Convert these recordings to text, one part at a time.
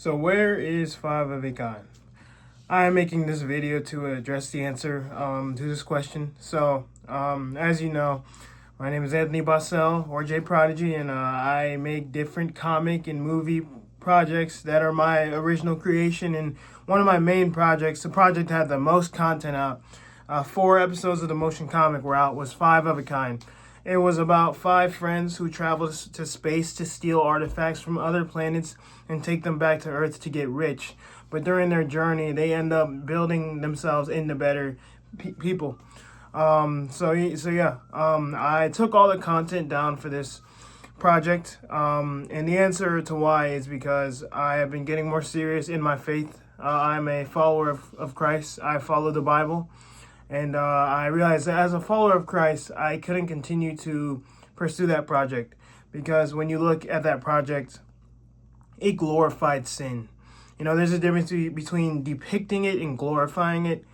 So where is Five of a Kind? I am making this video to address the answer to this question. As you know, my name is Anthony Bossell, or J Prodigy, and I make different comic and movie projects that are my original creation. And one of my main projects, the project that had the most content out, 4 episodes of the motion comic were out, was Five of a Kind. It was about 5 friends who traveled to space to steal artifacts from other planets and take them back to Earth to get rich. But during their journey, they end up building themselves into better people. I took all the content down for this project. And the answer to why is because I have been getting more serious in my faith. I'm a follower of Christ. I follow the Bible. And I realized that as a follower of Christ, I couldn't continue to pursue that project because when you look at that project, it glorified sin. You know, there's a difference between depicting it and glorifying it.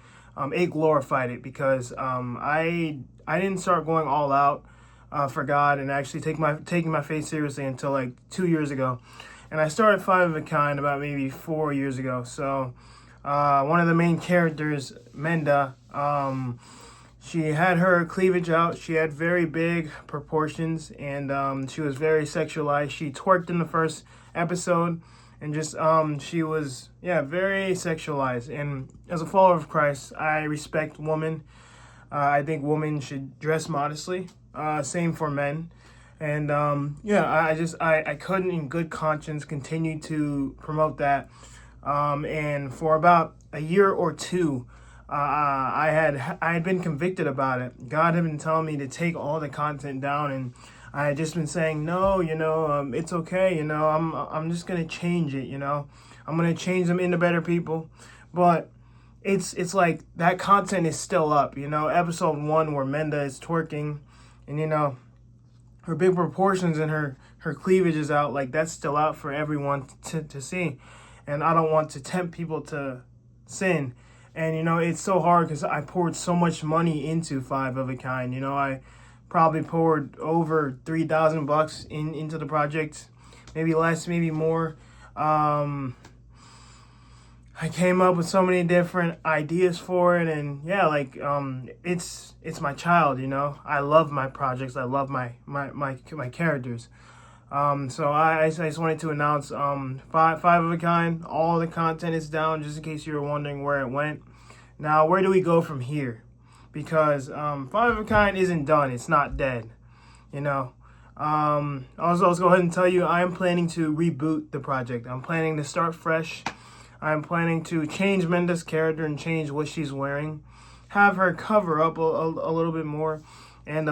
It glorified it because I didn't start going all out for God and actually taking my faith seriously until like 2 years ago. And I started Five of a Kind about maybe 4 years ago. So one of the main characters, Menda, she had her cleavage out. She had very big proportions, and she was very sexualized. She twerked in the first episode, and just she was very sexualized. And as a follower of Christ, I respect women. I think women should dress modestly. Same for men. And I couldn't in good conscience continue to promote that. And for about a year or two, I had been convicted about it. God had been telling me to take all the content down, and I had just been saying, no, it's okay. I'm just gonna change it. I'm gonna change them into better people. But it's like that content is still up. Episode 1 where Menda is twerking, and her big proportions and her cleavage is out. Like that's still out for everyone to see. And I don't want to tempt people to sin. And, it's so hard because I poured so much money into Five of a Kind. I probably poured over $3,000 into the project, maybe less, maybe more. I came up with so many different ideas for it. And, it's my child, I love my projects. I love my characters. So I just wanted to announce Five of a Kind. All the content is down, just in case you were wondering where it went. Now, where do we go from here? Because Five of a Kind isn't done. It's not dead. Also, let's go ahead and tell you, I am planning to reboot the project. I'm planning to start fresh. I'm planning to change Menda's character and change what she's wearing. Have her cover up a little bit more. And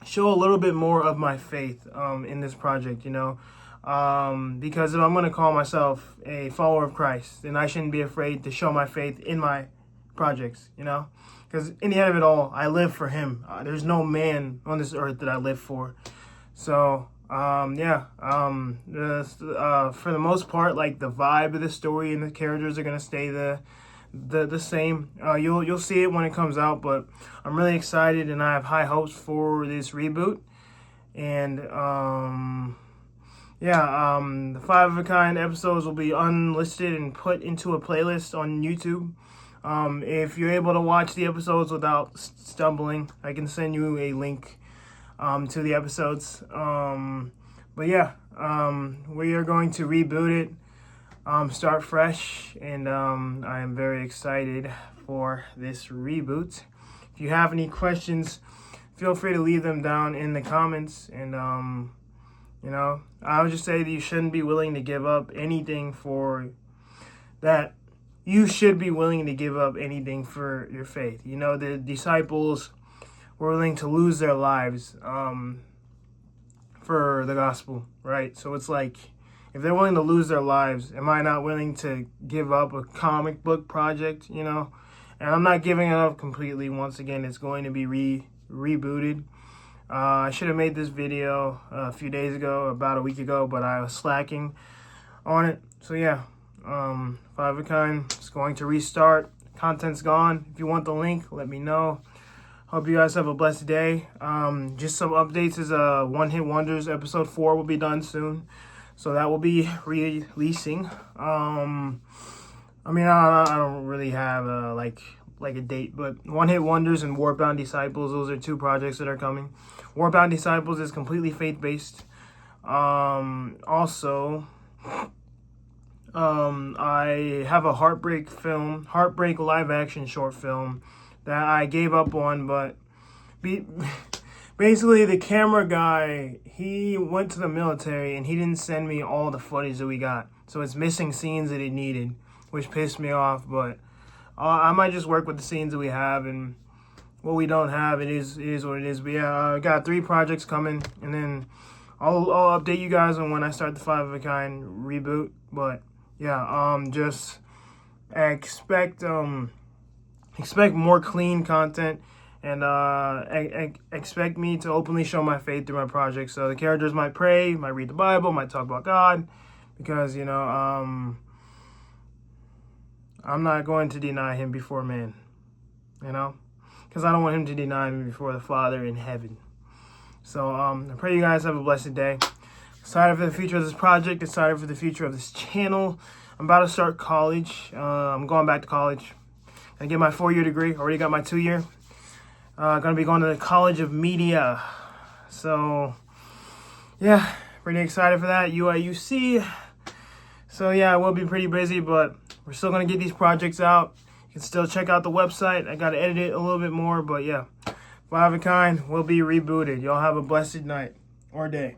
show a little bit more of my faith in this project, because if I'm going to call myself a follower of Christ, then I shouldn't be afraid to show my faith in my projects, because in the end of it all, I live for him. There's no man on this earth that I live for. So, for the most part, like the vibe of the story and the characters are going to stay the same. You'll see it when it comes out, but I'm really excited and I have high hopes for this reboot. And the Five of a Kind episodes will be unlisted and put into a playlist on YouTube. If you're able to watch the episodes without stumbling, I can send you a link to the episodes. We are going to reboot it. Start fresh, and I am very excited for this reboot. If you have any questions, feel free to leave them down in the comments. And I would just say that you shouldn't be willing to give up anything for that. You should be willing to give up anything for your faith. The disciples were willing to lose their lives for the gospel, right? So it's like, if they're willing to lose their lives, am I not willing to give up a comic book project, And I'm not giving it up completely. Once again, it's going to be rebooted. I should have made this video a few days ago, about a week ago, but I was slacking on it. So Five of a Kind is going to restart. Content's gone. If you want the link, let me know. Hope you guys have a blessed day. Just some updates is One Hit Wonders episode 4 will be done soon. So that will be releasing. I don't really have like a date, but One Hit Wonders and Warbound Disciples, those are two projects that are coming. Warbound Disciples is completely faith-based. Also, I have a Heartbreak live-action short film that I gave up on, but basically the camera guy, he went to the military and he didn't send me all the footage that we got. So it's missing scenes that it needed, which pissed me off, but I might just work with the scenes that we have, and what we don't have, it is what it is. But yeah, I got 3 projects coming, and then I'll update you guys on when I start the 5 of a Kind reboot. But yeah, just expect more clean content, and expect me to openly show my faith through my projects. So the characters might pray, might read the Bible, might talk about God, because I'm not going to deny him before man, because I don't want him to deny me before the Father in heaven. So I pray you guys have a blessed day. Excited for the future of this project, excited for the future of this channel. I'm about to start college. I'm going back to college. I get my 4-year degree. Already got my 2-year. Gonna be going to the College of Media. So yeah, pretty excited for that. UIUC. So yeah, I will be pretty busy, but we're still going to get these projects out. You can still check out the website. I got to edit it a little bit more, but yeah. 5 of a Kind will be rebooted. Y'all have a blessed night or day.